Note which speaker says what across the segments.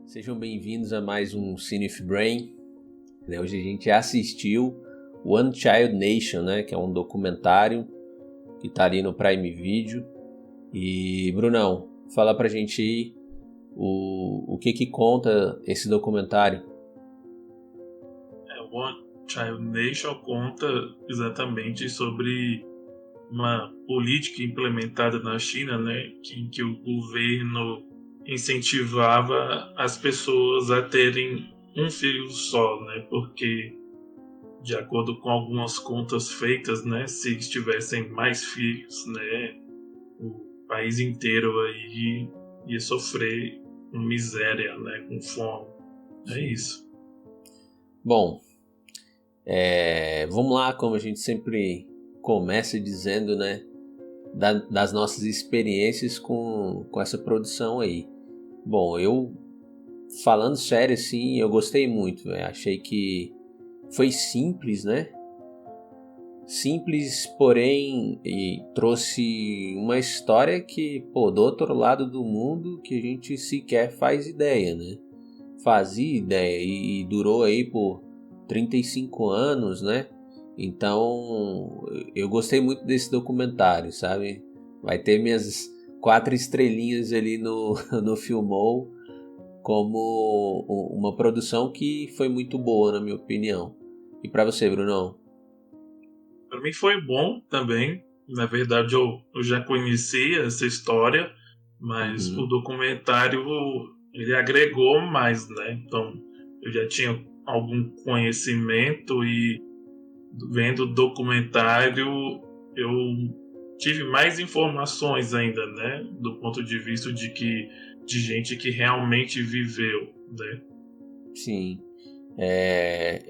Speaker 1: Sejam bem-vindos a mais um Cine with Brain. Hoje a gente assistiu One Child Nation, que é um documentário que está ali no Prime Video. E, Brunão, fala pra gente aí o que conta esse documentário.
Speaker 2: One Child Nation conta exatamente sobre uma política implementada na China, em que o governo incentivava as pessoas a terem um filho só, porque de acordo com algumas contas feitas, se tivessem mais filhos, o país inteiro aí ia sofrer com miséria, com fome. É isso.
Speaker 1: Bom, vamos lá, como a gente sempre começa dizendo, das nossas experiências com essa produção aí. Bom, eu falando sério assim, eu gostei muito, achei que foi simples, Simples, porém, e trouxe uma história que, do outro lado do mundo, que a gente sequer faz ideia, Fazia ideia e durou aí por 35 anos, Então, eu gostei muito desse documentário, sabe? Vai ter minhas 4 estrelinhas ali no Filmou, como uma produção que foi muito boa, na minha opinião. E pra você, Brunão?
Speaker 2: Para mim foi bom também. Na verdade, eu já conhecia essa história, mas o documentário ele agregou mais, Então, eu já tinha algum conhecimento e vendo o documentário eu tive mais informações ainda, Do ponto de vista de gente que realmente viveu,
Speaker 1: Sim.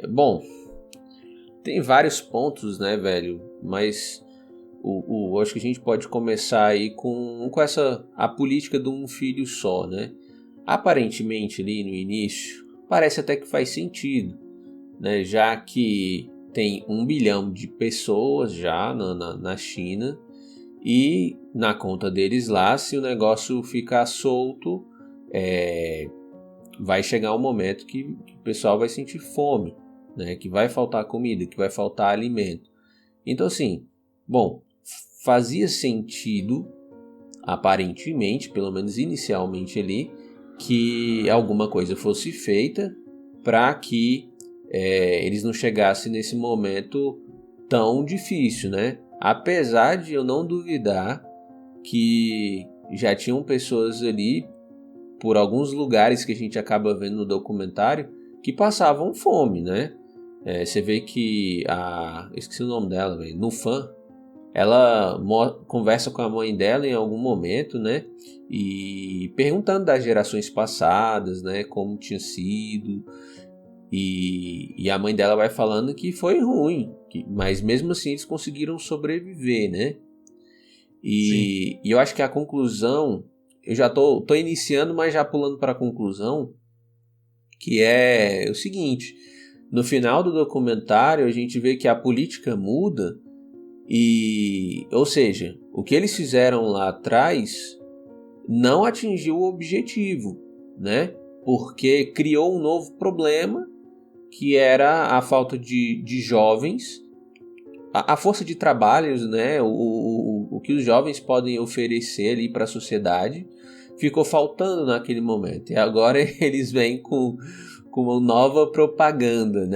Speaker 1: Bom, tem vários pontos, velho? Mas acho que a gente pode começar aí com a política de um filho só, Aparentemente ali no início, parece até que faz sentido, Já que tem 1 bilhão de pessoas já na China e na conta deles lá, se o negócio ficar solto, vai chegar um momento que o pessoal vai sentir fome, que vai faltar comida, que vai faltar alimento. Então assim, bom, fazia sentido, aparentemente, pelo menos inicialmente ali, que alguma coisa fosse feita para que eles não chegassem nesse momento tão difícil, Apesar de eu não duvidar que já tinham pessoas ali, por alguns lugares que a gente acaba vendo no documentário, que passavam fome, você vê que eu esqueci o nome dela, Nufan, ela conversa com a mãe dela em algum momento, e perguntando das gerações passadas, como tinha sido, e a mãe dela vai falando que foi ruim, mas mesmo assim eles conseguiram sobreviver, E eu acho que a conclusão, eu já tô iniciando, mas já pulando para a conclusão, que é o seguinte: no final do documentário a gente vê que a política muda. Ou seja, o que eles fizeram lá atrás não atingiu o objetivo, Porque criou um novo problema, que era a falta de jovens, a força de trabalhos, o que os jovens podem oferecer ali para a sociedade, ficou faltando naquele momento. E agora eles vêm com uma nova propaganda,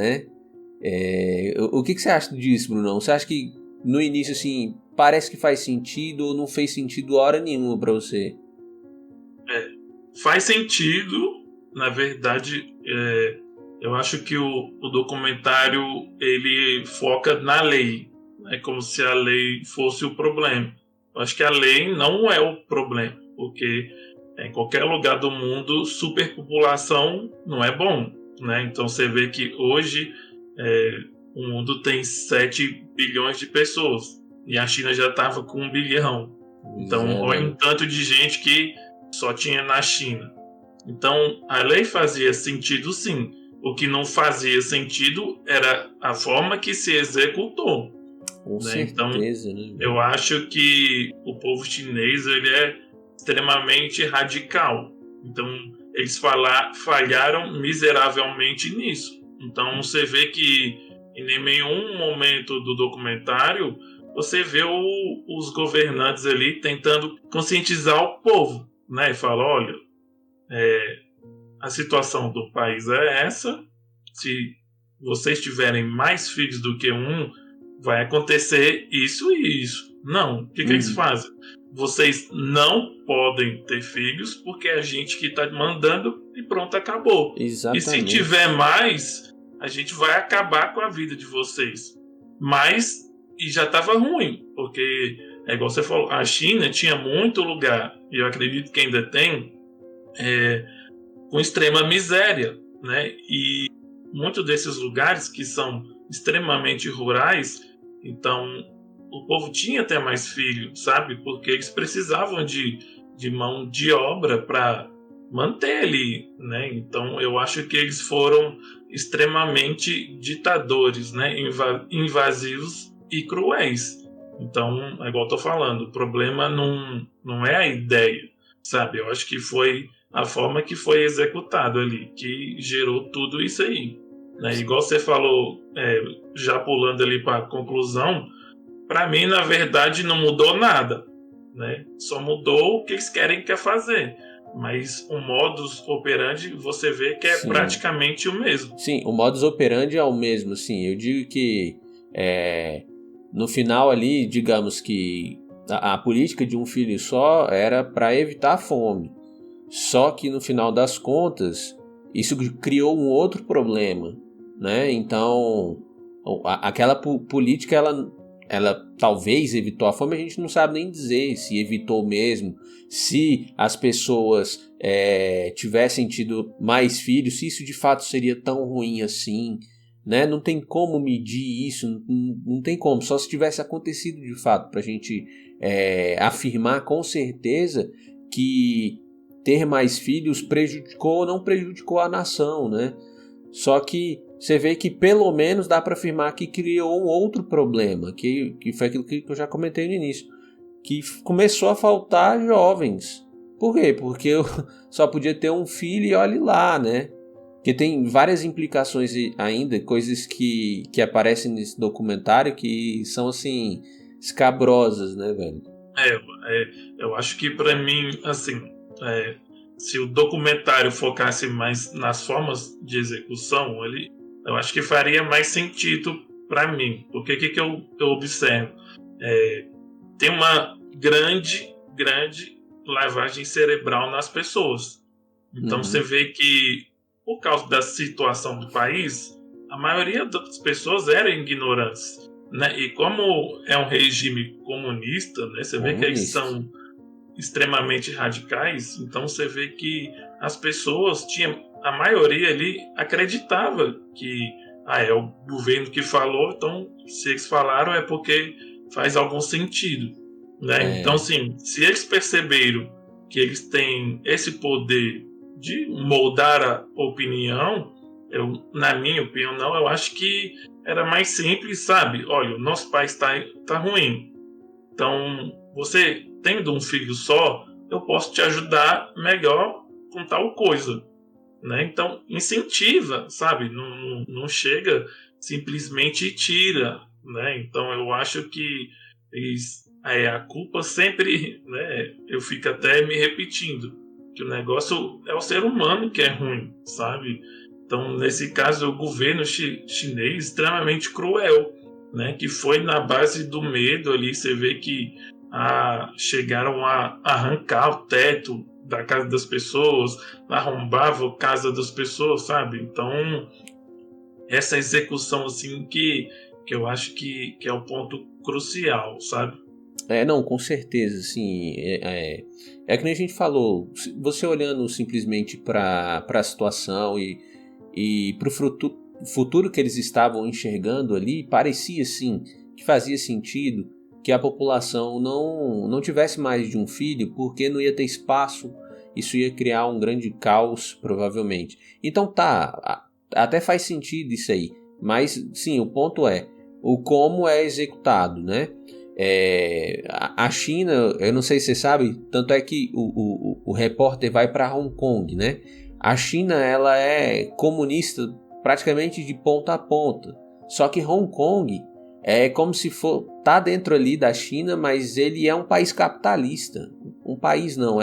Speaker 1: O que você acha disso, Brunão? Você acha que no início, assim, parece que faz sentido ou não fez sentido hora nenhuma pra você?
Speaker 2: Faz sentido, na verdade. Eu acho que o documentário ele foca na lei, como se a lei fosse o problema. Eu acho que a lei não é o problema, porque em qualquer lugar do mundo superpopulação não é bom, Então você vê que hoje o mundo tem 7 bilhões de pessoas e a China já estava com 1 bilhão. Então olha um tanto de gente que só tinha na China. Então a lei fazia sentido, sim. O que não fazia sentido era a forma que se executou.
Speaker 1: Com certeza,
Speaker 2: Então, eu acho que o povo chinês ele é extremamente radical. Então, eles falharam miseravelmente nisso. Então você vê que em nenhum momento do documentário você vê os governantes ali tentando conscientizar o povo, né? E fala, olha, a situação do país é essa, se vocês tiverem mais filhos do que um, vai acontecer isso e isso. Não, o que eles fazem? Vocês não podem ter filhos porque é a gente que está mandando e pronto, acabou.
Speaker 1: Exatamente.
Speaker 2: E se tiver mais, a gente vai acabar com a vida de vocês. Mas, e já estava ruim, porque, é igual você falou, a China tinha muito lugar, e eu acredito que ainda tem, com extrema miséria, né? E muitos desses lugares que são extremamente rurais, então o povo tinha até mais filhos, sabe? Porque eles precisavam de mão de obra para manter ali, né? Então eu acho que eles foram extremamente ditadores, né? Invasivos e cruéis. Então, é igual eu tô falando, o problema não é a ideia, sabe? Eu acho que foi a forma que foi executado ali, que gerou tudo isso aí. Né? Igual você falou, já pulando ali para a conclusão, para mim, na verdade, não mudou nada. Né? Só mudou o que eles querem fazer. Mas o modus operandi, você vê que é
Speaker 1: Sim.
Speaker 2: praticamente o mesmo.
Speaker 1: Sim, o modus operandi é o mesmo, sim. Eu digo que no final ali, digamos que a política de um filho só era para evitar a fome. Só que no final das contas, isso criou um outro problema, né? Então, aquela política, ela talvez evitou a fome, a gente não sabe nem dizer se evitou mesmo, se as pessoas tivessem tido mais filhos, se isso de fato seria tão ruim assim, né? Não tem como medir isso, não tem como, só se tivesse acontecido de fato, para a gente afirmar com certeza que ter mais filhos prejudicou ou não prejudicou a nação, né? Só que você vê que pelo menos dá para afirmar que criou um outro problema, que foi aquilo que eu já comentei no início, que começou a faltar jovens. Por quê? Porque eu só podia ter um filho e olhe lá, né? Porque tem várias implicações ainda, coisas que aparecem nesse documentário que são, assim, escabrosas, né, velho?
Speaker 2: Eu acho que para mim, assim, se o documentário focasse mais nas formas de execução, eu acho que faria mais sentido para mim. Porque o que eu observo? Tem uma grande lavagem cerebral nas pessoas. Então você vê que, por causa da situação do país, a maioria das pessoas eram ignorantes. Né? E como é um regime comunista, né? Você vê que eles são extremamente radicais, então você vê que as pessoas a maioria ali acreditava que é o governo que falou, então se eles falaram é porque faz algum sentido, né? Então, assim, se eles perceberam que eles têm esse poder de moldar a opinião, na minha opinião, eu acho que era mais simples, sabe? Olha, o nosso país tá ruim, então você tendo um filho só, eu posso te ajudar melhor com tal coisa, né? Então incentiva, sabe? Não chega simplesmente e tira, né? Então eu acho que a culpa sempre, né? Eu fico até me repetindo que o negócio é o ser humano que é ruim, sabe? Então nesse caso o governo chinês extremamente cruel, né? Que foi na base do medo ali. Você vê que chegaram a arrancar o teto da casa das pessoas, arrombavam a casa das pessoas, sabe? Então, essa execução, assim, que eu acho que é o ponto crucial, sabe?
Speaker 1: Não, com certeza, assim, que nem a gente falou, você olhando simplesmente para a situação e para o futuro que eles estavam enxergando ali, parecia, sim, que fazia sentido que a população não tivesse mais de um filho, porque não ia ter espaço, isso ia criar um grande caos, provavelmente. Então até faz sentido isso aí, mas sim, o ponto é o como é executado, né? A China, eu não sei se você sabe, tanto é que o repórter vai para Hong Kong, né? A China, ela é comunista praticamente de ponta a ponta. Só que Hong Kong é como se tá dentro ali da China, mas ele é um país capitalista. Um país não,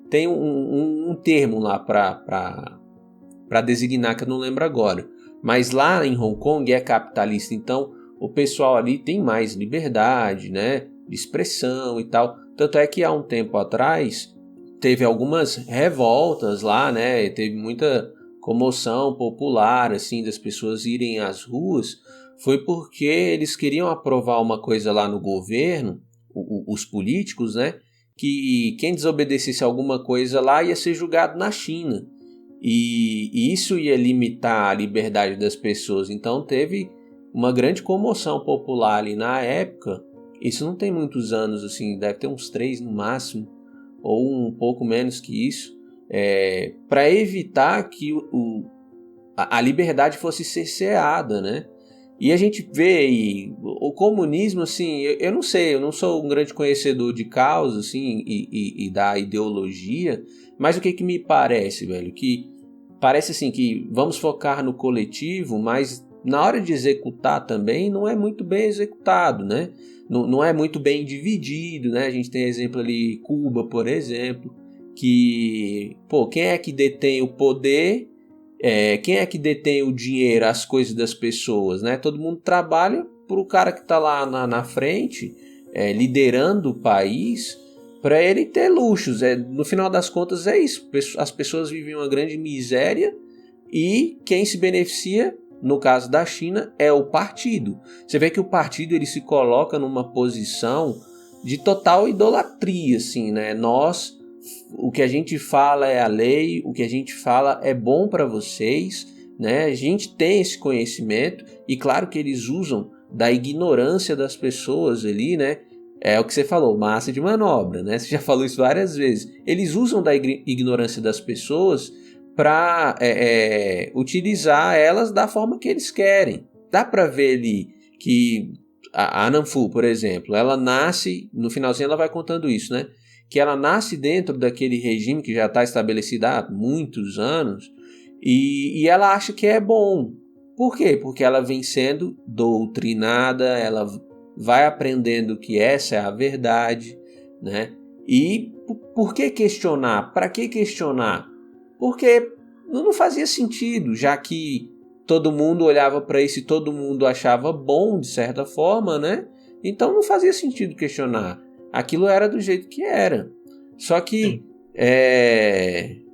Speaker 1: tem um termo lá para designar que eu não lembro agora. Mas lá em Hong Kong é capitalista, então o pessoal ali tem mais liberdade, né, de expressão e tal. Tanto é que há um tempo atrás teve algumas revoltas lá, né, teve muita comoção popular, assim, das pessoas irem às ruas. Foi porque eles queriam aprovar uma coisa lá no governo, os políticos, né, que quem desobedecesse alguma coisa lá ia ser julgado na China. E isso ia limitar a liberdade das pessoas. Então teve uma grande comoção popular ali na época. Isso não tem muitos anos, assim, deve ter uns 3 no máximo, ou um pouco menos que isso, para evitar que a liberdade fosse cerceada, né? E a gente vê aí, o comunismo, assim, eu não sei, eu não sou um grande conhecedor de causa, assim, e da ideologia, mas o que me parece, velho, que parece assim que vamos focar no coletivo, mas na hora de executar também não é muito bem executado, né? Não é muito bem dividido, né? A gente tem exemplo ali, Cuba, por exemplo, que, quem é que detém o poder? Quem é que detém o dinheiro, as coisas das pessoas, né? Todo mundo trabalha para o cara que está lá na frente, liderando o país, para ele ter luxos. No final das contas é isso. As pessoas vivem uma grande miséria e quem se beneficia, no caso da China, é o partido. Você vê que o partido ele se coloca numa posição de total idolatria, assim, né? O que a gente fala é a lei, o que a gente fala é bom para vocês, né? A gente tem esse conhecimento e claro que eles usam da ignorância das pessoas ali, né? É o que você falou, massa de manobra, né? Você já falou isso várias vezes. Eles usam da ignorância das pessoas para utilizar elas da forma que eles querem. Dá para ver ali que a Ananfu, por exemplo, ela nasce, no finalzinho ela vai contando isso, né? Que ela nasce dentro daquele regime que já está estabelecido há muitos anos e ela acha que é bom. Por quê? Porque ela vem sendo doutrinada, ela vai aprendendo que essa é a verdade, né? E por que questionar? Para que questionar? Porque não fazia sentido, já que todo mundo olhava para isso e todo mundo achava bom de certa forma, né? Então não fazia sentido questionar. Aquilo era do jeito que era. Só que,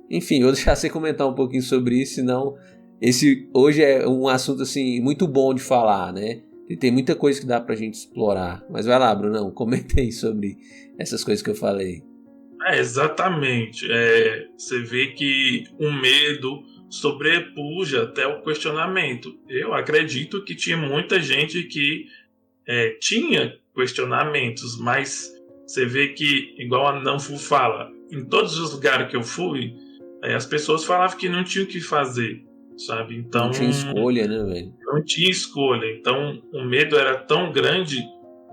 Speaker 1: enfim, eu vou deixar você comentar um pouquinho sobre isso, senão esse hoje é um assunto assim muito bom de falar, né? E tem muita coisa que dá pra gente explorar. Mas vai lá, Brunão, comenta aí sobre essas coisas que eu falei.
Speaker 2: Exatamente. Você vê que o medo sobrepuja até o questionamento. Eu acredito que tinha muita gente que tinha questionamentos, mas você vê que, igual a Nanfu fala, em todos os lugares que eu fui, as pessoas falavam que não tinha o que fazer, sabe? Então,
Speaker 1: não tinha escolha, né, velho?
Speaker 2: Não tinha escolha. Então, o medo era tão grande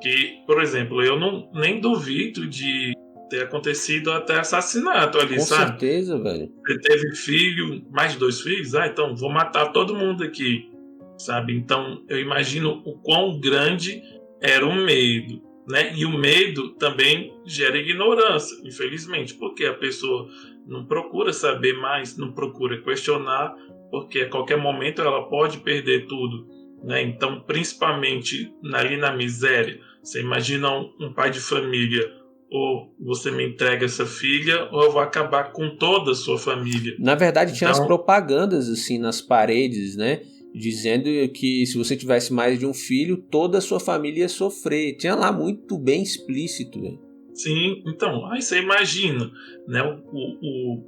Speaker 2: que, por exemplo, eu nem duvido de ter acontecido até assassinato ali,
Speaker 1: Com
Speaker 2: sabe?
Speaker 1: certeza, velho.
Speaker 2: Você teve filho, mais de 2 filhos? Então vou matar todo mundo aqui, sabe? Então eu imagino o quão grande era o medo, né? E o medo também gera ignorância, infelizmente, porque a pessoa não procura saber mais, não procura questionar, porque a qualquer momento ela pode perder tudo, né? Então, principalmente ali na miséria, você imagina um pai de família: ou você me entrega essa filha, ou eu vou acabar com toda a sua família.
Speaker 1: Na verdade, tinha as
Speaker 2: Então,
Speaker 1: propagandas assim nas paredes, né? Dizendo que se você tivesse mais de um filho, toda a sua família ia sofrer. Tinha lá muito bem explícito, velho.
Speaker 2: sim, então, aí você imagina, né? O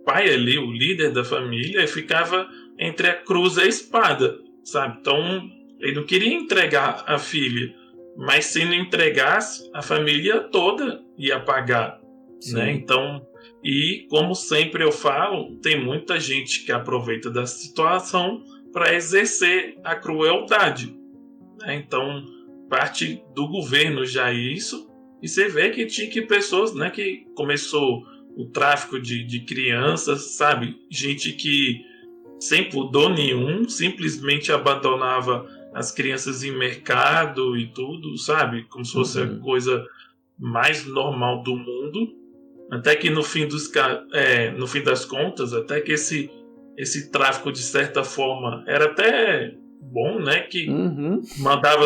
Speaker 2: pai ali, o líder da família, ficava entre a cruz e a espada, sabe? Então, ele não queria entregar a filha, mas se não entregasse, a família toda ia pagar, né?
Speaker 1: Sim.
Speaker 2: Então, e como sempre eu falo, tem muita gente que aproveita da situação para exercer a crueldade, né? Então, parte do governo já isso, e você vê que tinha que pessoas, né, que começou o tráfico de crianças, sabe? Gente que sem pudor nenhum, simplesmente abandonava as crianças em mercado e tudo, sabe? Como se fosse a coisa mais normal do mundo. Até que no fim das contas, até que esse tráfico, de certa forma, era até bom, né? Que mandava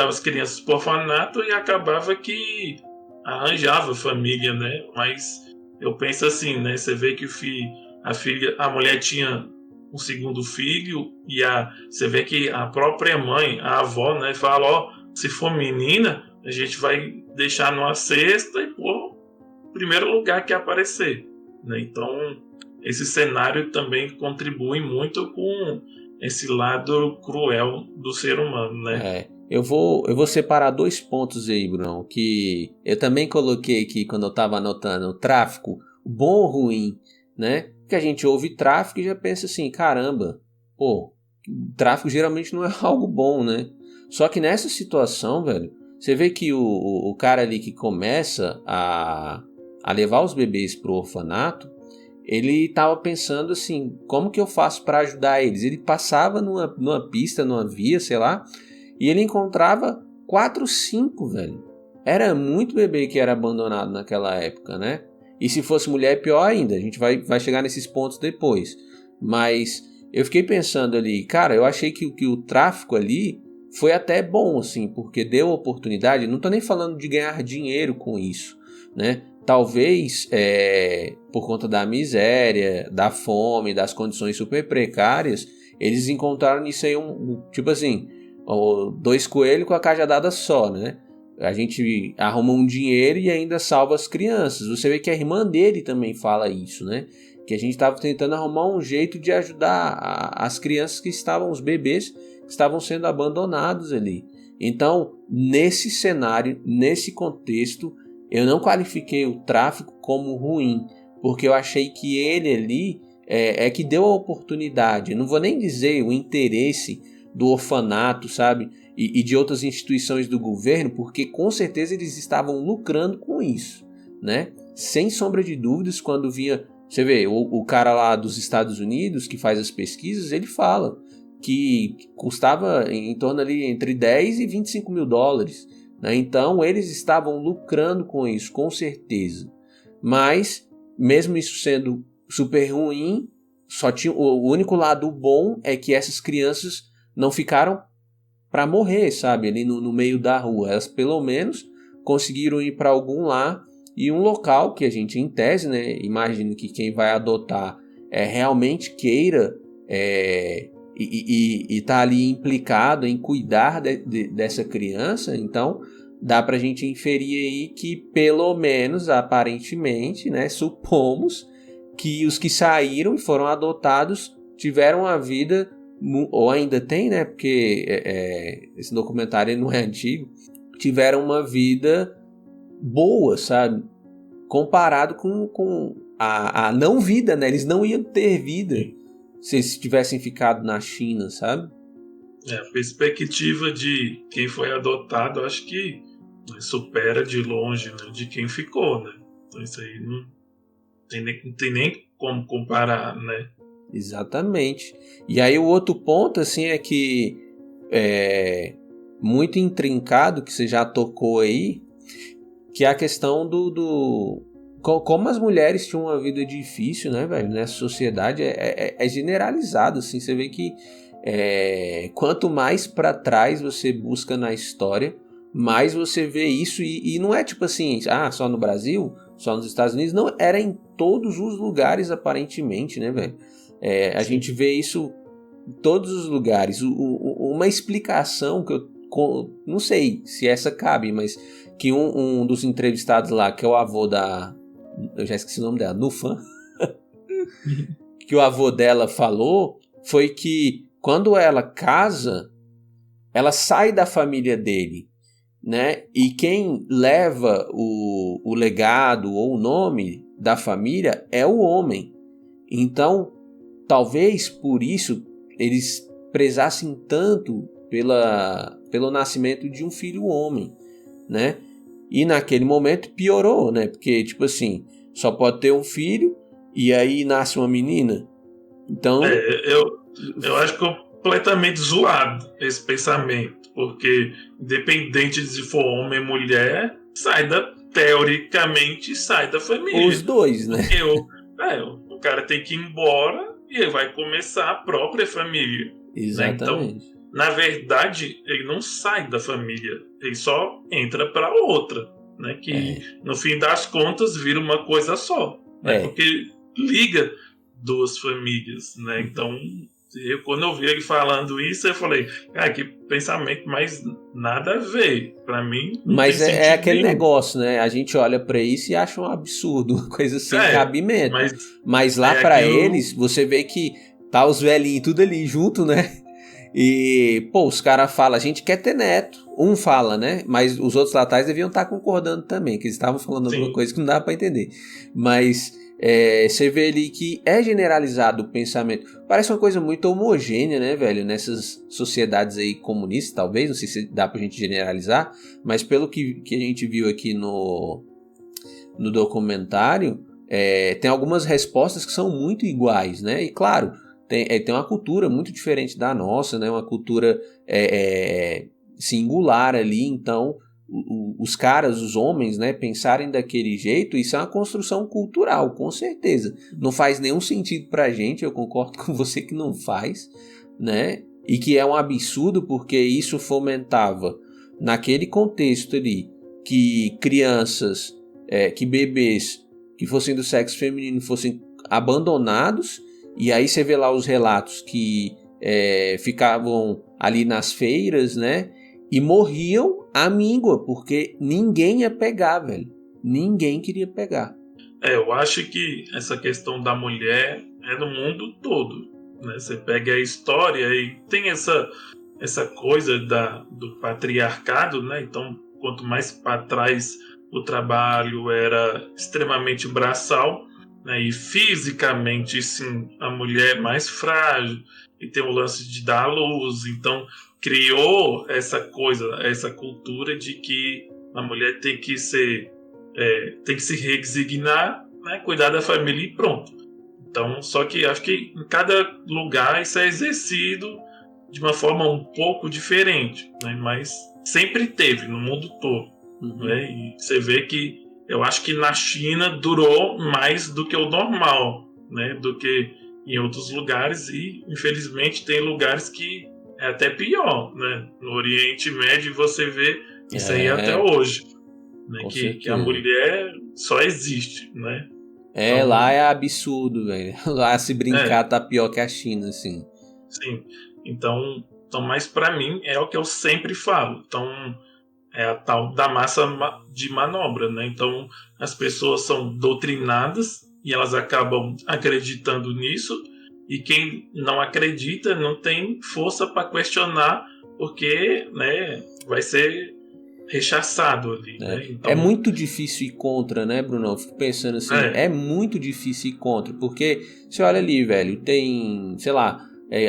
Speaker 2: as crianças para o orfanato e acabava que arranjava família, né? Mas eu penso assim, né? Você vê que a mulher tinha um segundo filho e você vê que a própria mãe, a avó, né? Fala, ó, se for menina, a gente vai deixar numa cesta e pôr o primeiro lugar que aparecer, né? Então, esse cenário também contribui muito com esse lado cruel do ser humano, né?
Speaker 1: Eu vou separar 2 pontos aí, Bruno, que eu também coloquei aqui quando eu estava anotando o tráfico, bom ou ruim, né? Que a gente ouve tráfico e já pensa assim, caramba, pô, tráfico geralmente não é algo bom, né? Só que nessa situação, velho, você vê que o cara ali que começa a levar os bebês pro orfanato, ele estava pensando assim, como que eu faço para ajudar eles? Ele passava numa pista, numa via, sei lá, e ele encontrava 4, 5, velho. Era muito bebê que era abandonado naquela época, né? E se fosse mulher, pior ainda. A gente vai chegar nesses pontos depois. Mas eu fiquei pensando ali, cara, eu achei que o tráfico ali foi até bom, assim, porque deu oportunidade. Não tô nem falando de ganhar dinheiro com isso, né? Talvez por conta da miséria, da fome, das condições super precárias, eles encontraram nisso aí tipo assim, 2 coelhos com a cajadada só, né? A gente arruma um dinheiro e ainda salva as crianças. Você vê que a irmã dele também fala isso, né? Que a gente estava tentando arrumar um jeito de ajudar as crianças os bebês que estavam sendo abandonados ali. Então, nesse cenário, nesse contexto, eu não qualifiquei o tráfico como ruim, porque eu achei que ele ali que deu a oportunidade. Eu não vou nem dizer o interesse do orfanato, sabe? E de outras instituições do governo, porque com certeza eles estavam lucrando com isso, né? Sem sombra de dúvidas, quando vinha... Você vê, o cara lá dos Estados Unidos que faz as pesquisas, ele fala que custava em torno ali entre 10 e 25 mil dólares. Né? Então eles estavam lucrando com isso, com certeza. Mas, mesmo isso sendo super ruim, só tinha, o único lado bom é que essas crianças não ficaram para morrer, sabe, ali no meio da rua. Elas pelo menos conseguiram ir para algum lar e um local que a gente, em tese, né, imagino que quem vai adotar realmente queira e tá ali implicado em cuidar dessa criança. Então dá pra gente inferir aí que pelo menos, aparentemente, né, supomos que os que saíram e foram adotados tiveram a vida, ou ainda tem, né, porque esse documentário não é antigo, tiveram uma vida boa, sabe, comparado com a não vida, né, eles não iam ter vida se eles tivessem ficado na China, sabe?
Speaker 2: A perspectiva de quem foi adotado, acho que supera de longe, né, de quem ficou, né? Então isso aí não tem nem como comparar, né?
Speaker 1: Exatamente. E aí o outro ponto, assim, é que muito intrincado, que você já tocou aí, que é a questão como as mulheres tinham uma vida difícil, né, velho? Nessa sociedade é generalizado, assim. Você vê que quanto mais para trás você busca na história, mais você vê isso. E não é tipo assim, só no Brasil, só nos Estados Unidos. Não, era em todos os lugares, aparentemente, né, velho? A gente vê isso em todos os lugares. Uma explicação que eu não sei se essa cabe, mas que um dos entrevistados lá, que é o avô eu já esqueci o nome dela, Nufan, que o avô dela falou, foi que quando ela casa, ela sai da família dele, né? E quem leva o legado ou o nome da família é o homem. Então, talvez por isso eles prezassem tanto pelo nascimento de um filho homem, né? E naquele momento piorou, né? Porque, tipo assim, só pode ter um filho e aí nasce uma menina. Então...
Speaker 2: Eu acho completamente zoado esse pensamento, porque independente de se for homem ou mulher, teoricamente sai da família.
Speaker 1: Os dois, né?
Speaker 2: Porque o cara tem que ir embora e ele vai começar a própria família.
Speaker 1: Exatamente.
Speaker 2: Né? Então, na verdade, ele não sai da família, ele só entra para outra, né? Que no fim das contas vira uma coisa só, né? Porque liga duas famílias, né? Então, quando eu vi ele falando isso, eu falei, cara, que pensamento, mas nada a ver. Pra mim, não
Speaker 1: mas
Speaker 2: tem
Speaker 1: é aquele
Speaker 2: nenhum.
Speaker 1: Negócio, né? A gente olha pra isso e acha um absurdo, uma coisa sem cabimento. Mas lá pra eles, você vê que tá os velhinhos tudo ali junto, né? E, pô, os caras falam, a gente quer ter neto. Um fala, né? Mas os outros lá atrás deviam estar concordando também, que eles estavam falando alguma coisa que não dá pra entender. Mas... você vê ali que é generalizado o pensamento. Parece uma coisa muito homogênea, né, velho? Nessas sociedades aí comunistas, talvez. Não sei se dá pra gente generalizar. Mas pelo que a gente viu aqui no documentário, tem algumas respostas que são muito iguais, né? E claro, tem uma cultura muito diferente da nossa, né? Uma cultura singular ali, então... os caras, os homens, né, pensarem daquele jeito, isso é uma construção cultural, com certeza. Não faz nenhum sentido pra gente, eu concordo com você que não faz, né? E que é um absurdo porque isso fomentava, naquele contexto ali, que crianças, que bebês que fossem do sexo feminino fossem abandonados, e aí você vê lá os relatos que ficavam ali nas feiras, né? E morriam à míngua, porque ninguém ia pegar, velho. Ninguém queria pegar.
Speaker 2: Eu acho que essa questão da mulher é no mundo todo, né? Você pega a história e tem essa coisa do patriarcado, né? Então, quanto mais para trás o trabalho era extremamente braçal, né? E fisicamente, sim, a mulher é mais frágil e tem o lance de dar à luz. Então, criou essa coisa, essa cultura de que a mulher tem que se resignar, né, cuidar da família e pronto. Então, só que acho que em cada lugar isso é exercido de uma forma um pouco diferente, né, mas sempre teve no mundo todo. Né, e você vê que eu acho que na China durou mais do que o normal, né, do que em outros lugares, e infelizmente tem lugares que é até pior, né? No Oriente Médio você vê isso aí até hoje, né? Que a mulher só existe, né?
Speaker 1: Então, lá é absurdo, velho. Lá se brincar tá pior que a China, assim.
Speaker 2: Sim. Então, mas pra mim é o que eu sempre falo. Então, é a tal da massa de manobra, né? Então, as pessoas são doutrinadas e elas acabam acreditando nisso. E quem não acredita não tem força para questionar, porque, né, vai ser rechaçado ali. Né? Então,
Speaker 1: é muito difícil ir contra, né, Bruno? Eu fico pensando assim, é muito difícil ir contra, porque você olha ali, velho, tem, sei lá,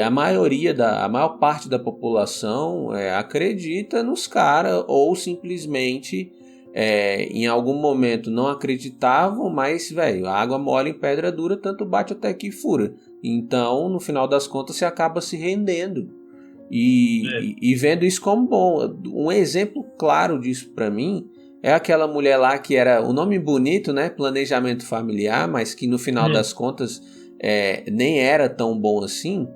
Speaker 1: a maior parte da população acredita nos caras, ou simplesmente em algum momento não acreditavam, mas, velho, a água mole em pedra dura, tanto bate até que fura. Então, no final das contas, você acaba se rendendo e vendo isso como bom. Um exemplo claro disso pra mim é aquela mulher lá que era o nome bonito, né? Planejamento familiar, mas que no final das contas nem era tão bom assim.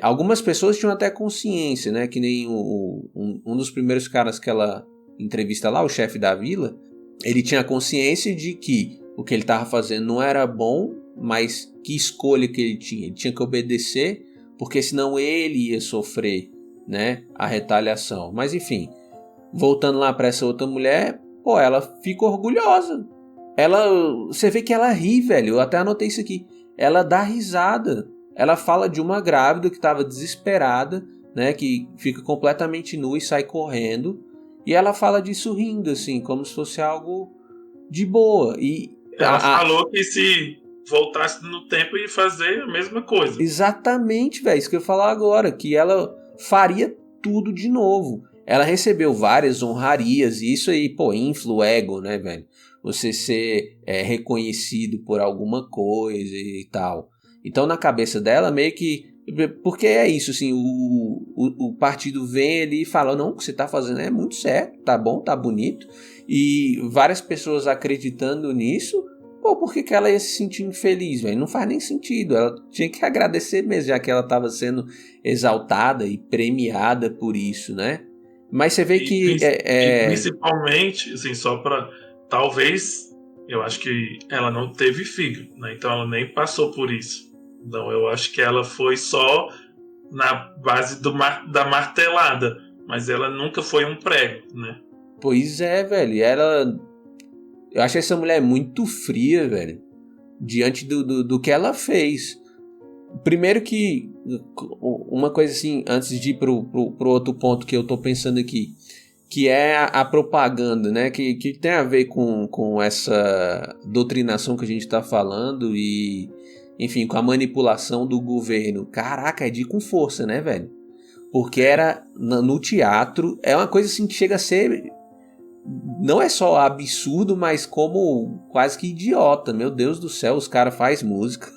Speaker 1: Algumas pessoas tinham até consciência, né? Que nem um dos primeiros caras que ela entrevista lá, o chefe da vila, ele tinha consciência de que o que ele estava fazendo não era bom, mas que escolha que ele tinha? Ele tinha que obedecer, porque senão ele ia sofrer, né, a retaliação. Mas enfim, voltando lá para essa outra mulher, pô, ela fica orgulhosa. Você vê que ela ri, velho. Eu até anotei isso aqui. Ela dá risada. Ela fala de uma grávida que estava desesperada, né, que fica completamente nua e sai correndo. E ela fala disso rindo, assim, como se fosse algo de boa. E
Speaker 2: ela falou que se voltasse no tempo ia fazer a mesma coisa.
Speaker 1: Exatamente, velho. Isso que eu ia falar agora. Que ela faria tudo de novo. Ela recebeu várias honrarias, e isso aí, pô, infla o ego, né, velho? Você ser reconhecido por alguma coisa e tal. Então, na cabeça dela, meio que... Porque é isso, assim, o partido vem ali e fala, não, o que você tá fazendo é muito certo, tá bom, tá bonito. E várias pessoas acreditando nisso, pô, por que ela ia se sentir infeliz, velho? Não faz nem sentido. Ela tinha que agradecer mesmo, já que ela estava sendo exaltada e premiada por isso, né? Mas você vê que...
Speaker 2: E principalmente, assim, só para... Talvez, eu acho que ela não teve filho, né? Então ela nem passou por isso. Então eu acho que ela foi só na base da martelada. Mas ela nunca foi um prego, né?
Speaker 1: Pois é, velho. Eu acho essa mulher muito fria, velho. Diante do que ela fez. Primeiro que... Uma coisa assim, antes de ir pro outro ponto que eu tô pensando aqui, que é a propaganda, né? Que tem a ver com essa doutrinação que a gente tá falando e, enfim, com a manipulação do governo. Caraca, é de com força, né, velho? Porque era no teatro, é uma coisa assim que chega a ser... Não é só absurdo, mas como quase que idiota. Meu Deus do céu, os caras faz música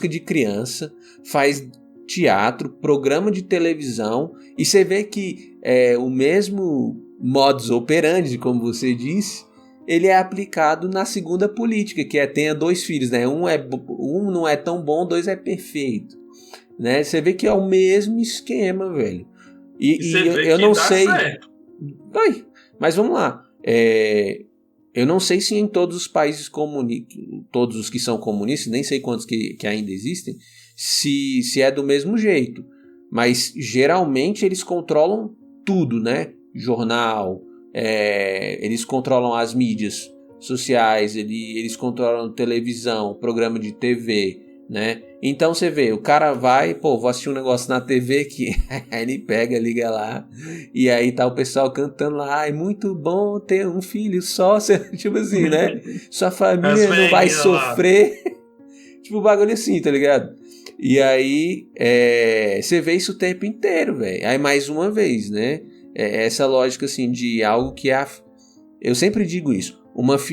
Speaker 1: de criança, faz teatro, programa de televisão, e você vê que o mesmo modus operandi, como você disse, ele é aplicado na segunda política, que tenha 2 filhos, né? Um não é tão bom, 2 é perfeito, né? Você vê que é o mesmo esquema, velho.
Speaker 2: E
Speaker 1: eu não sei.
Speaker 2: Certo.
Speaker 1: Ai, mas vamos lá. Eu não sei se em todos os países todos os que são comunistas, nem sei quantos que ainda existem, se é do mesmo jeito. Mas geralmente eles controlam tudo, né? Jornal, eles controlam as mídias sociais, eles controlam televisão, programa de TV, né? Então você vê, o cara vai, pô, vou assistir um negócio na TV que aí ele pega, liga lá, e aí tá o pessoal cantando lá, é muito bom ter um filho só, tipo assim, né? Sua família não vai sofrer. Tipo, o bagulho assim, tá ligado? E aí, você vê isso o tempo inteiro, velho. Aí, mais uma vez, né? Essa lógica, assim, de algo que eu sempre digo isso.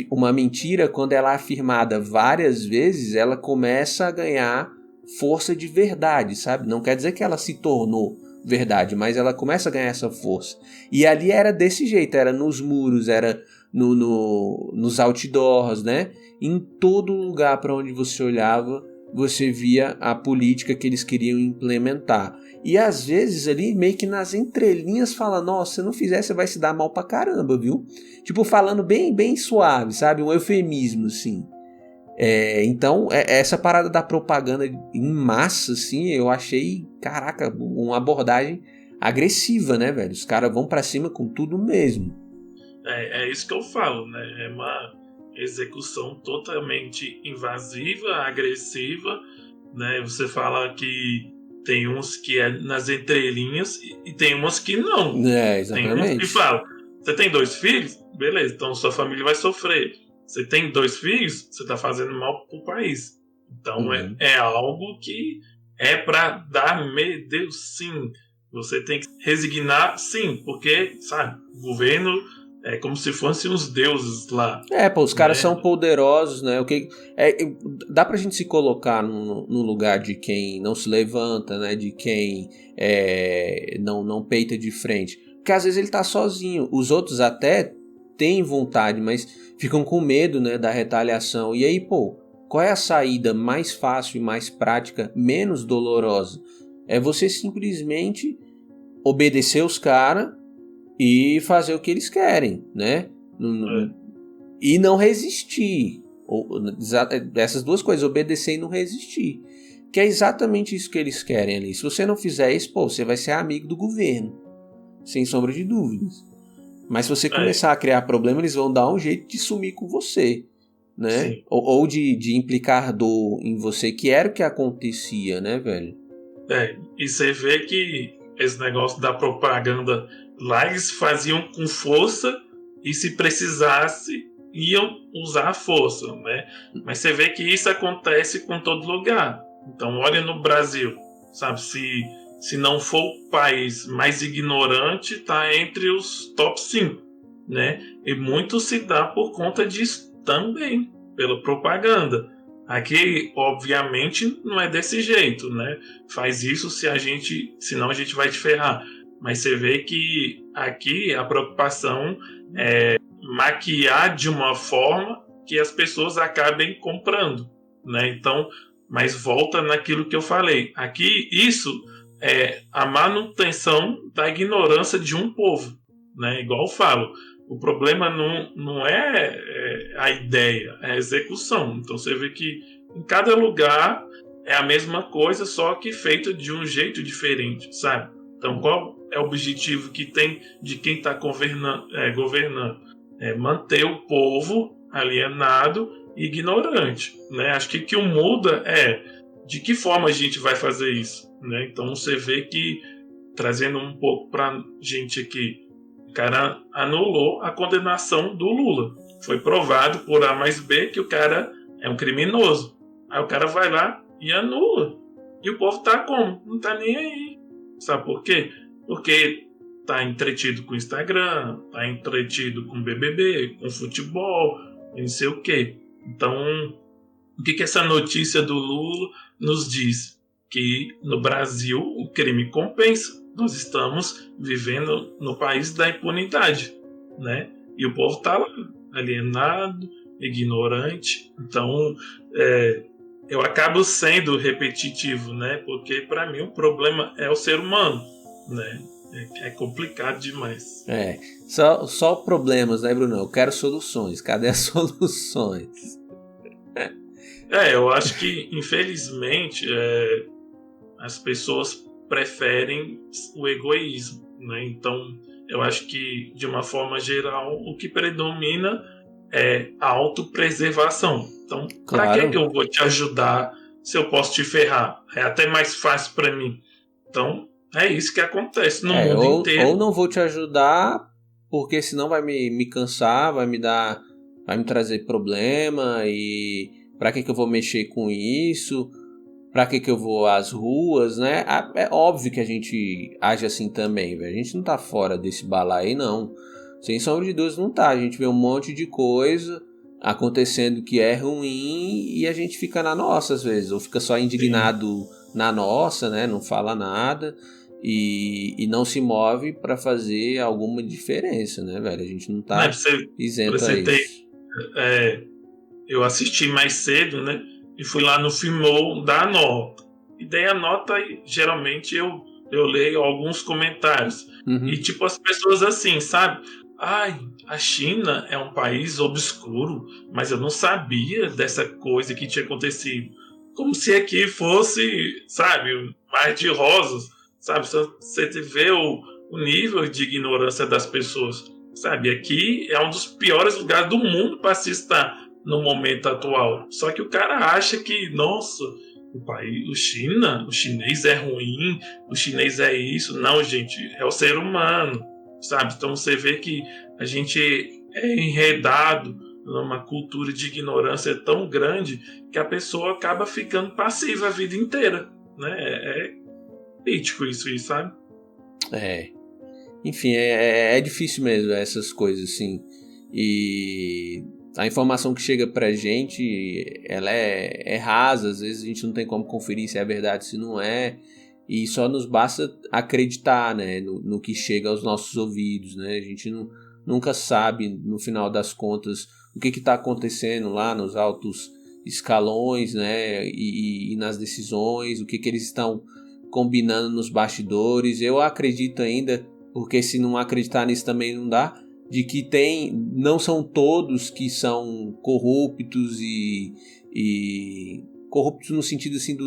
Speaker 1: Uma mentira, quando ela é afirmada várias vezes, ela começa a ganhar força de verdade, sabe? Não quer dizer que ela se tornou verdade, mas ela começa a ganhar essa força. E ali era desse jeito, era nos muros, era nos outdoors, né? Em todo lugar para onde você olhava, você via a política que eles queriam implementar. E às vezes ali, meio que nas entrelinhas, fala, nossa, se não fizer, você vai se dar mal pra caramba, viu? Tipo, falando bem, bem suave, sabe? Um eufemismo, assim. Então, essa parada da propaganda em massa, assim, eu achei, caraca, uma abordagem agressiva, né, velho? Os caras vão pra cima com tudo mesmo.
Speaker 2: É isso que eu falo, né? É uma execução totalmente invasiva, agressiva, né? Você fala que tem uns que é nas entrelinhas e tem umas que não.
Speaker 1: Exatamente.
Speaker 2: Tem uns que falam, você tem 2 filhos? Beleza, então sua família vai sofrer. Você tem 2 filhos? Você tá fazendo mal pro país. Então é algo que é pra dar medo, sim. Você tem que resignar, sim, porque, sabe, o governo é como se fossem uns deuses lá.
Speaker 1: Pô, os caras são poderosos, né? Dá pra gente se colocar no lugar de quem não se levanta, né? De quem não peita de frente. Porque às vezes ele tá sozinho. Os outros até têm vontade, mas ficam com medo, né? Da retaliação. E aí, pô, qual é a saída mais fácil e mais prática, menos dolorosa? É você simplesmente obedecer os caras e fazer o que eles querem, né? E não resistir. Essas duas coisas, obedecer e não resistir. Que é exatamente isso que eles querem ali. Se você não fizer isso, pô, você vai ser amigo do governo. Sem sombra de dúvidas. Mas se você começar a criar problema, eles vão dar um jeito de sumir com você, né? Ou de implicar dor em você, que era o que acontecia, né, velho?
Speaker 2: E você vê que esse negócio da propaganda lá eles faziam com força e se precisasse iam usar a força, né? Mas você vê que isso acontece com todo lugar. Então olha no Brasil, sabe? se não for o país mais ignorante, está entre os top 5, né? E muito se dá por conta disso também, pela propaganda. Aqui, obviamente, não é desse jeito, né? Faz isso senão a gente vai te ferrar. Mas você vê que aqui a preocupação é maquiar de uma forma que as pessoas acabem comprando, né? Então, mas volta naquilo que eu falei. Aqui, isso é a manutenção da ignorância de um povo, né? Igual eu falo, o problema não é a ideia, é a execução. Então, você vê que em cada lugar é a mesma coisa, só que feito de um jeito diferente, sabe? Então, qual é o objetivo que tem de quem está governando? É manter o povo alienado e ignorante, né? Acho que o que muda é de que forma a gente vai fazer isso, né? Então, você vê que, trazendo um pouco para a gente aqui, o cara anulou a condenação do Lula. Foi provado por A mais B que o cara é um criminoso. Aí o cara vai lá e anula. E o povo tá como? Não tá nem aí. Sabe por quê? Porque tá entretido com o Instagram, tá entretido com BBB, com futebol, e não sei o quê. Então, o que essa notícia do Lula nos diz? Que no Brasil o crime compensa. Nós estamos vivendo no país da impunidade, né? E o povo tá lá, alienado, ignorante. Então, eu acabo sendo repetitivo, né? Porque para mim o problema é o ser humano, né? É complicado demais.
Speaker 1: Só problemas, né, Bruno? Eu quero soluções. Cadê as soluções?
Speaker 2: Eu acho que, infelizmente, as pessoas preferem o egoísmo, né? Então, eu acho que, de uma forma geral, o que predomina é a autopreservação. Então,
Speaker 1: claro.
Speaker 2: Para que eu vou te ajudar se eu posso te ferrar? É até mais fácil para mim. Então, é isso que acontece no mundo inteiro.
Speaker 1: Ou não vou te ajudar, porque senão vai me cansar, vai me trazer problema, e para que eu vou mexer com isso? Para que eu vou às ruas, né? É óbvio que a gente age assim também, velho. A gente não tá fora desse balaio aí, não. Sem sombra de dúvidas não tá. A gente vê um monte de coisa acontecendo que é ruim e a gente fica na nossa às vezes. Ou fica só indignado na nossa, né? Não fala nada e não se move para fazer alguma diferença, né, velho? A gente não tá isento a isso.
Speaker 2: Eu assisti mais cedo, né? E fui lá no Filmou dar a nota. E dei a nota e geralmente eu leio alguns comentários. E tipo as pessoas assim, sabe? Ai, a China é um país obscuro, mas eu não sabia dessa coisa que tinha acontecido. Como se aqui fosse, sabe, mar de rosas, sabe? Você vê o nível de ignorância das pessoas, sabe? Aqui é um dos piores lugares do mundo para se estar no momento atual. Só que o cara acha que, nossa, o chinês é ruim, o chinês é isso. Não, gente, é o ser humano, sabe? Então você vê que a gente é enredado numa cultura de ignorância tão grande que a pessoa acaba ficando passiva a vida inteira, né? É crítico isso aí, sabe?
Speaker 1: Enfim, é difícil mesmo essas coisas assim. E a informação que chega pra gente, ela é rasa, às vezes a gente não tem como conferir se é verdade, se não é, e só nos basta acreditar, né, no que chega aos nossos ouvidos, né? A gente nunca sabe, no final das contas, o que está acontecendo lá nos altos escalões, né, e nas decisões, o que eles estão combinando nos bastidores. Eu acredito ainda, porque se não acreditar nisso também não dá, de que não são todos que são corruptos e corruptos no sentido assim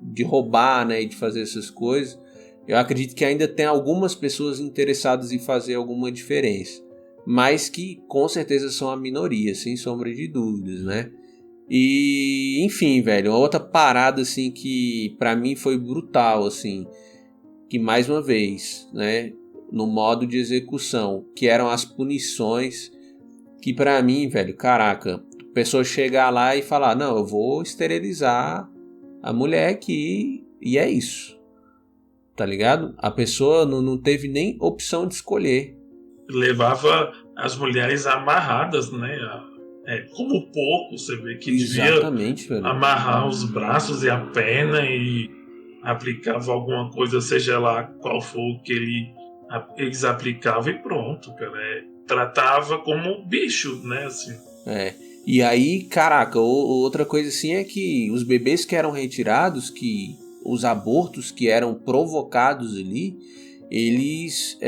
Speaker 1: de roubar, né, e de fazer essas coisas. Eu acredito que ainda tem algumas pessoas interessadas em fazer alguma diferença, mas que com certeza são a minoria, sem sombra de dúvidas, né? E enfim, velho, outra parada assim que pra mim foi brutal, assim, que mais uma vez, né, no modo de execução, que eram as punições, que pra mim, velho, caraca, a pessoa chegar lá e falar, não, eu vou esterilizar a mulher aqui, e é isso. tá ligado? A pessoa não teve nem opção de escolher.
Speaker 2: Levava as mulheres amarradas, né? Como porco, você vê que
Speaker 1: Exatamente,
Speaker 2: devia
Speaker 1: velho.
Speaker 2: amarrar os braços e a perna e aplicava alguma coisa, seja lá qual for o que eles aplicavam e pronto, cara. Tratava como bicho, né? Assim.
Speaker 1: E aí, caraca, outra coisa assim é que os bebês que eram retirados, que os abortos que eram provocados ali, eles,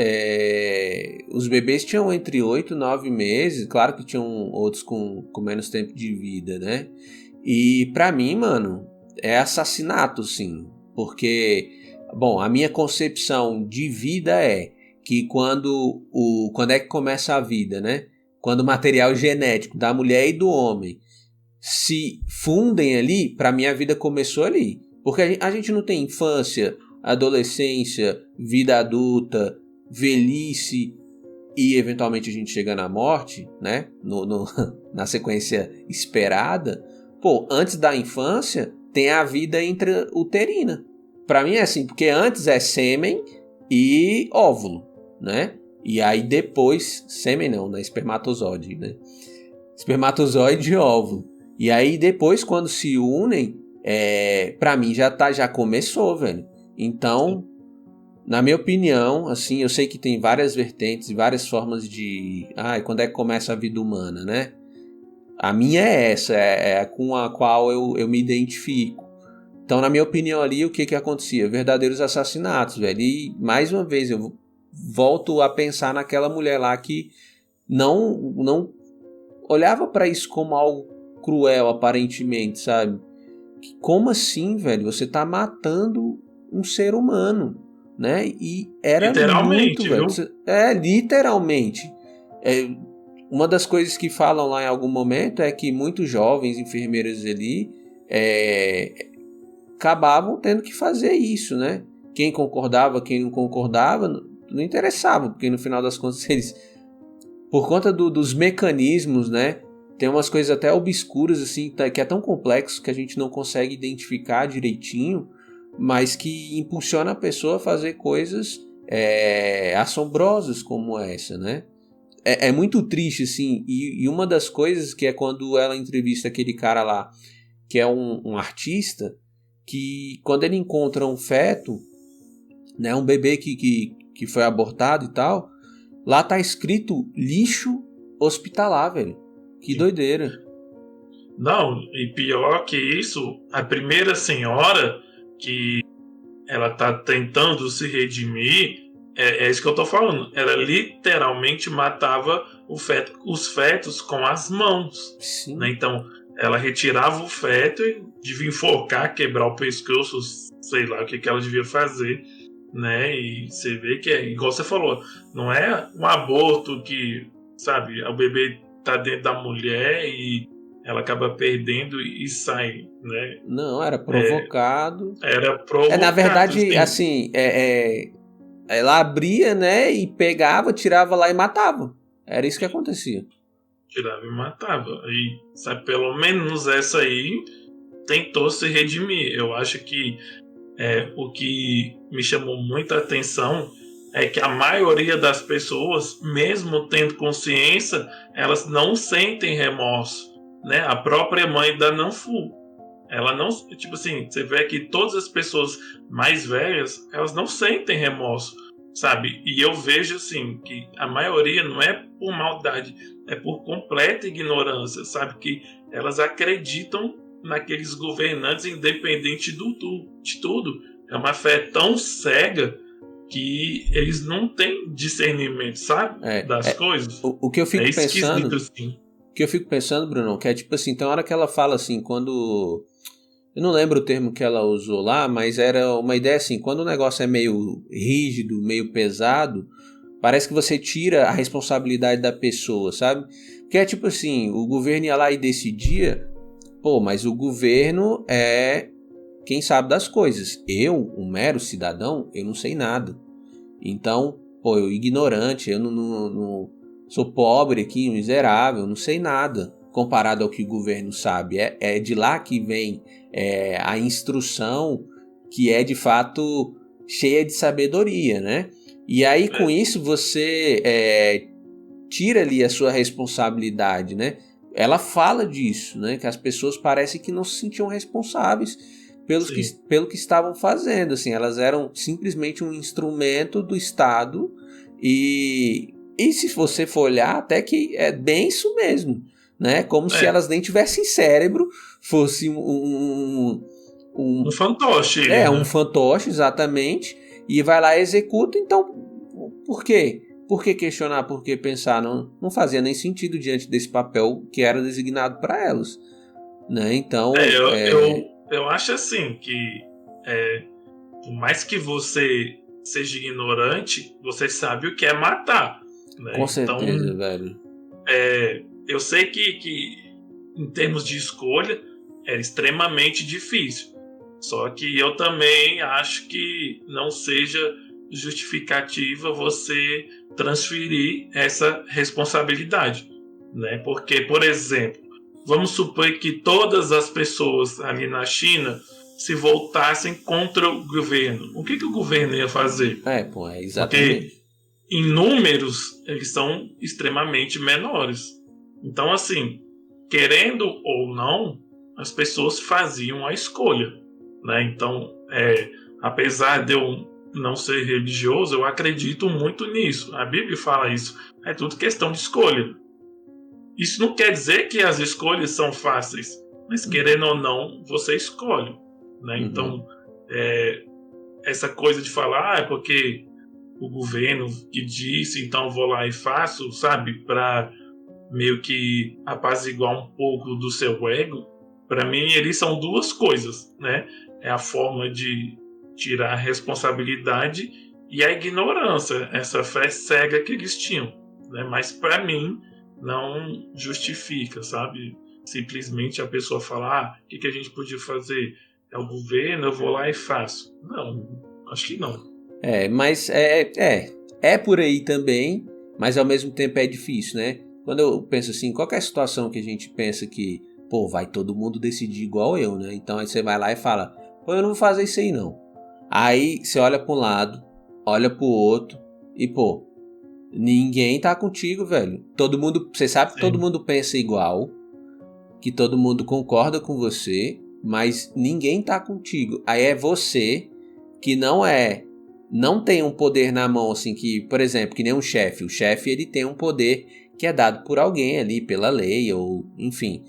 Speaker 1: os bebês tinham entre 8 e 9 meses, claro que tinham outros com menos tempo de vida, né? E pra mim, mano, é assassinato, sim, porque, bom, a minha concepção de vida é que quando é que começa a vida, né? Quando o material genético da mulher e do homem se fundem ali, pra mim a vida começou ali. Porque a gente não tem infância, adolescência, vida adulta, velhice e eventualmente a gente chega na morte, né? Na sequência esperada. Pô, antes da infância tem a vida intrauterina. Pra mim é assim, porque antes é sêmen e óvulo, né? E aí depois, sêmen não, né? Espermatozoide, né? Espermatozoide e óvulo. E aí depois, quando se unem, pra mim já começou, velho. Então, na minha opinião, assim, eu sei que tem várias vertentes e várias formas de... quando é que começa a vida humana, né? A minha é essa, é com a qual eu me identifico. Então, na minha opinião ali, o que acontecia? Verdadeiros assassinatos, velho. E, mais uma vez, eu volto a pensar naquela mulher lá que não olhava pra isso como algo cruel, aparentemente, sabe? Como assim, velho? Você tá matando um ser humano, né? E era muito,
Speaker 2: Literalmente,
Speaker 1: velho.
Speaker 2: viu?
Speaker 1: Literalmente. Uma das coisas que falam lá em algum momento é que muitos jovens enfermeiros ali acabavam tendo que fazer isso, né? Quem concordava, quem não concordava, não interessava, porque no final das contas eles, por conta dos mecanismos, né? Tem umas coisas até obscuras, assim, que é tão complexo que a gente não consegue identificar direitinho, mas que impulsiona a pessoa a fazer coisas assombrosas como essa, né? É muito triste, assim, e uma das coisas que é quando ela entrevista aquele cara lá, que é um artista, que quando ele encontra um feto, né, um bebê que foi abortado e tal, lá tá escrito lixo hospitalar, velho. Que doideira.
Speaker 2: Não, e pior que isso, a primeira senhora que ela tá tentando se redimir, é isso que eu tô falando. Ela literalmente matava os fetos com as mãos.
Speaker 1: Sim.
Speaker 2: Né? Então, ela retirava o feto e devia enforcar, quebrar o pescoço, sei lá o que ela devia fazer. Né? E você vê que igual você falou, não é um aborto que, sabe, o bebê tá dentro da mulher e ela acaba perdendo e sai, né?
Speaker 1: Não, era provocado.
Speaker 2: Era provocado.
Speaker 1: Na verdade, assim, ela abria, né, e pegava, tirava lá e matava. Era isso que acontecia.
Speaker 2: Tirava e matava. E, sabe, pelo menos essa aí tentou se redimir. Eu acho que o que me chamou muita atenção é que a maioria das pessoas, mesmo tendo consciência, elas não sentem remorso, né? A própria mãe da Nanfu, ela não, tipo assim, você vê que todas as pessoas mais velhas, elas não sentem remorso, sabe? E eu vejo assim que a maioria não é por maldade, é por completa ignorância, sabe? Que elas acreditam naqueles governantes independente de tudo. É uma fé tão cega que eles não têm discernimento, sabe? Das coisas.
Speaker 1: O que eu fico pensando,
Speaker 2: assim.
Speaker 1: O que eu fico pensando, Bruno, que é tipo assim, tem hora que ela fala assim, quando... Eu não lembro o termo que ela usou lá, mas era uma ideia assim, quando o negócio é meio rígido, meio pesado, parece que você tira a responsabilidade da pessoa, sabe? Porque é tipo assim, o governo ia lá e decidia, pô, mas o governo é quem sabe das coisas. Eu, um mero cidadão, eu não sei nada. Então, pô, eu ignorante, eu não sou pobre aqui, miserável, não sei nada comparado ao que o governo sabe. É de lá que vem a instrução que é de fato cheia de sabedoria, né? E aí com isso você tira ali a sua responsabilidade, né? Ela fala disso, né? Que as pessoas parecem que não se sentiam responsáveis pelo que estavam fazendo, assim, elas eram simplesmente um instrumento do Estado e se você for olhar, até que é bem isso mesmo, né? Como se elas nem tivessem cérebro, fosse um
Speaker 2: fantoche.
Speaker 1: Um fantoche, exatamente, e vai lá e executa. Então, por quê? Por que questionar? Por que pensar? Não fazia nem sentido diante desse papel que era designado para elas, né? Então,
Speaker 2: eu acho assim que por mais que você seja ignorante, você sabe o que é matar, né?
Speaker 1: Com certeza, velho.
Speaker 2: Eu sei que em termos de escolha é extremamente difícil. Só que eu também acho que não seja justificativa você transferir essa responsabilidade, né? Porque, por exemplo, vamos supor que todas as pessoas ali na China se voltassem contra o governo. O que o governo ia fazer?
Speaker 1: Exatamente.
Speaker 2: Porque em números eles são extremamente menores. Então, assim, querendo ou não, as pessoas faziam a escolha, né? Então, apesar de eu não ser religioso, eu acredito muito nisso. A Bíblia fala isso. É tudo questão de escolha. Isso não quer dizer que as escolhas são fáceis, mas querendo ou não, você escolhe, né? Então, essa coisa de falar, é porque o governo que disse, então vou lá e faço, sabe? Para meio que apaziguar um pouco do seu ego. Para mim, eles são duas coisas, né? É a forma de tirar a responsabilidade e a ignorância, essa fé cega que eles tinham, né? Mas para mim não justifica, sabe? Simplesmente a pessoa falar, o que a gente podia fazer? É o governo, eu vou lá e faço. Não, acho que não.
Speaker 1: Mas é por aí também, mas ao mesmo tempo é difícil, né? Quando eu penso assim, qualquer situação que a gente pensa que, pô, vai todo mundo decidir igual eu, né? Então aí você vai lá e fala, pô, eu não vou fazer isso aí não. Aí você olha para um lado, olha pro outro e, pô, ninguém tá contigo, velho. Todo mundo, você sabe que todo mundo pensa igual, que todo mundo concorda com você, mas ninguém tá contigo. Aí é você que não tem um poder na mão, assim, que, por exemplo, que nem um chefe. O chefe, ele tem um poder que é dado por alguém ali, pela lei, ou, enfim.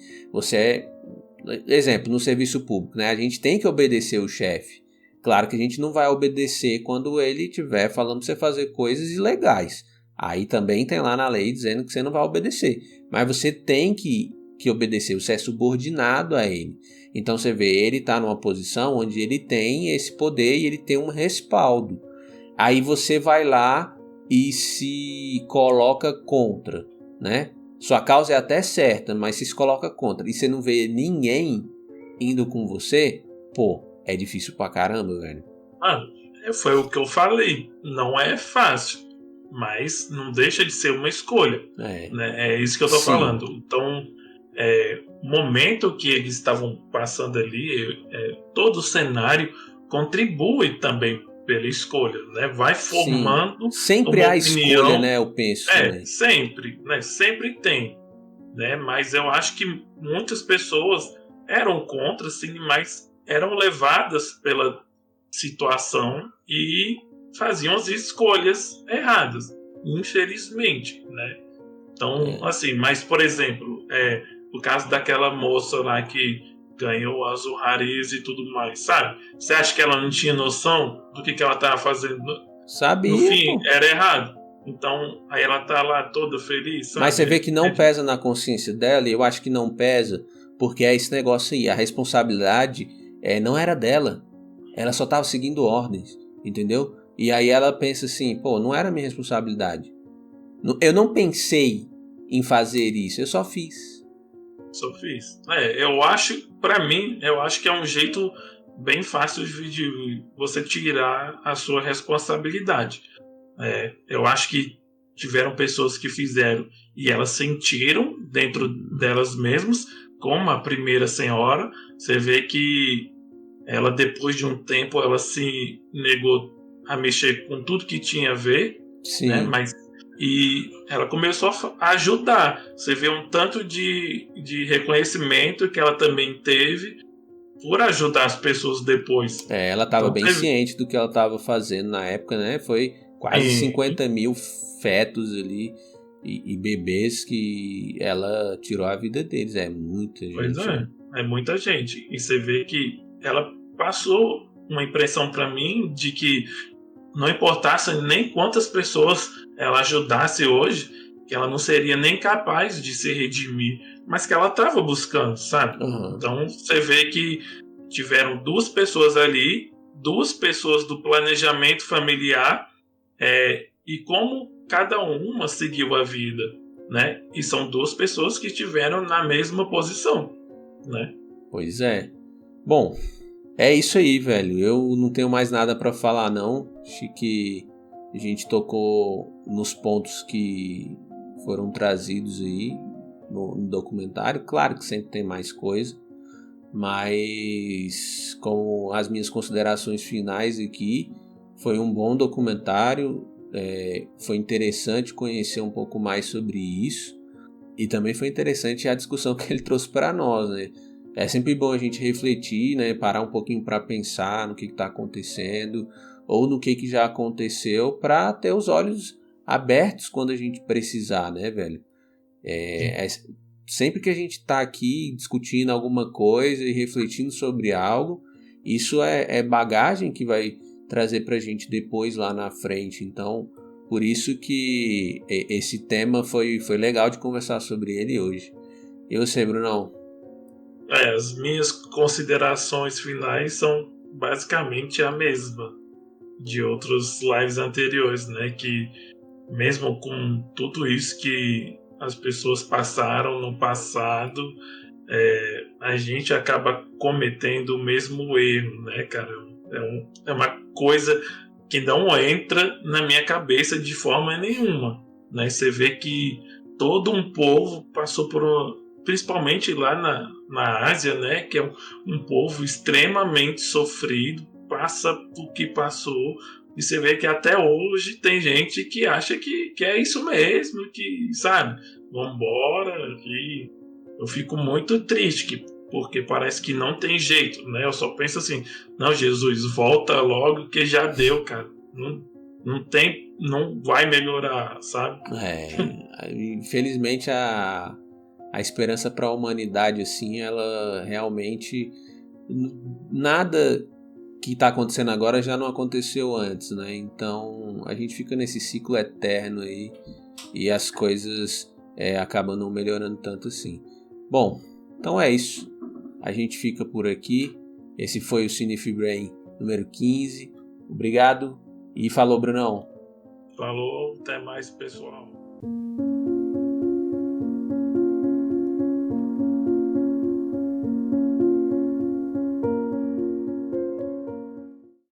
Speaker 1: Exemplo, no serviço público, né? A gente tem que obedecer o chefe. Claro que a gente não vai obedecer quando ele estiver falando pra você fazer coisas ilegais. Aí também tem lá na lei dizendo que você não vai obedecer. Mas você tem que obedecer, você é subordinado a ele. Então você vê, ele está numa posição onde ele tem esse poder e ele tem um respaldo. Aí você vai lá e se coloca contra, né? Sua causa é até certa, mas se coloca contra e você não vê ninguém indo com você, pô, é difícil pra caramba, velho.
Speaker 2: Foi o que eu falei. Não é fácil, mas não deixa de ser uma escolha. Né? É isso que eu tô falando. Então, o momento que eles estavam passando ali, todo o cenário contribui também pela escolha, né? Vai formando
Speaker 1: sempre
Speaker 2: uma
Speaker 1: há
Speaker 2: opinião,
Speaker 1: escolha, né? Eu penso.
Speaker 2: Sempre, né? Sempre tem, né? Mas eu acho que muitas pessoas eram contra, sim, mas eram levadas pela situação e faziam as escolhas erradas, infelizmente, né? Então, assim, mas por exemplo, o caso daquela moça lá que ganhou as honrarias e tudo mais, sabe? Você acha que ela não tinha noção do que ela estava fazendo?
Speaker 1: Sabia,
Speaker 2: no fim,
Speaker 1: pô.
Speaker 2: era errado. Então, aí ela tá lá toda feliz, sabe?
Speaker 1: Mas você vê que não pesa na consciência dela, e eu acho que não pesa, porque é esse negócio aí, a responsabilidade não era dela. Ela só estava seguindo ordens, entendeu? E aí ela pensa assim, pô, não era minha responsabilidade. Eu não pensei em fazer isso, eu só fiz.
Speaker 2: Eu acho, pra mim, eu acho que é um jeito bem fácil de você tirar a sua responsabilidade. Eu acho que tiveram pessoas que fizeram e elas sentiram dentro delas mesmas, como a primeira senhora. Você vê que ela, depois de um tempo, ela se negou a mexer com tudo que tinha a ver,
Speaker 1: Sim.
Speaker 2: né? E ela começou a ajudar. Você vê um tanto de reconhecimento que ela também teve por ajudar as pessoas depois.
Speaker 1: Ela estava bem ciente do que ela estava fazendo na época, né? Foi quase 50 mil fetos ali e bebês que ela tirou a vida deles. É muita gente.
Speaker 2: Pois é muita gente. E você vê que ela passou uma impressão para mim de que não importasse nem quantas pessoas ela ajudasse hoje, que ela não seria nem capaz de se redimir, mas que ela estava buscando, sabe?
Speaker 1: Uhum.
Speaker 2: Então você vê que tiveram 2 pessoas ali, 2 pessoas do planejamento familiar, e como cada uma seguiu a vida, né? E são 2 pessoas que estiveram na mesma posição, né?
Speaker 1: Pois é. Bom, é isso aí, velho. Eu não tenho mais nada pra falar, não. Acho que a gente tocou nos pontos que foram trazidos aí no documentário. Claro que sempre tem mais coisa, mas como as minhas considerações finais aqui, foi um bom documentário. Foi interessante conhecer um pouco mais sobre isso, e também foi interessante a discussão que ele trouxe para nós, né? É sempre bom a gente refletir, né? Parar um pouquinho para pensar no que está acontecendo ou no que já aconteceu, para ter os olhos abertos quando a gente precisar, né, velho? Sempre que a gente está aqui discutindo alguma coisa e refletindo sobre algo, isso é bagagem que vai trazer para a gente depois lá na frente. Então, por isso que esse tema foi legal de conversar sobre ele hoje. E você, Brunão?
Speaker 2: As minhas considerações finais são basicamente a mesma de outros lives anteriores, né? Que mesmo com tudo isso que as pessoas passaram no passado, a gente acaba cometendo o mesmo erro, né, cara? É uma coisa que não entra na minha cabeça de forma nenhuma, né? Você vê que todo um povo passou principalmente lá na Ásia, né? Que é um povo extremamente sofrido, passa por que passou, e você vê que até hoje tem gente que acha que é isso mesmo, que, sabe, vambora, e eu fico muito triste, porque parece que não tem jeito, né? Eu só penso assim, não, Jesus, volta logo que já deu, cara. Não vai melhorar, sabe?
Speaker 1: Infelizmente a esperança para a humanidade, assim, ela realmente, nada que está acontecendo agora já não aconteceu antes, né? Então a gente fica nesse ciclo eterno aí e as coisas acabam não melhorando tanto assim. Bom, então é isso. A gente fica por aqui. Esse foi o Cinefibrain número 15. Obrigado e falou, Brunão.
Speaker 2: Falou, até mais, pessoal.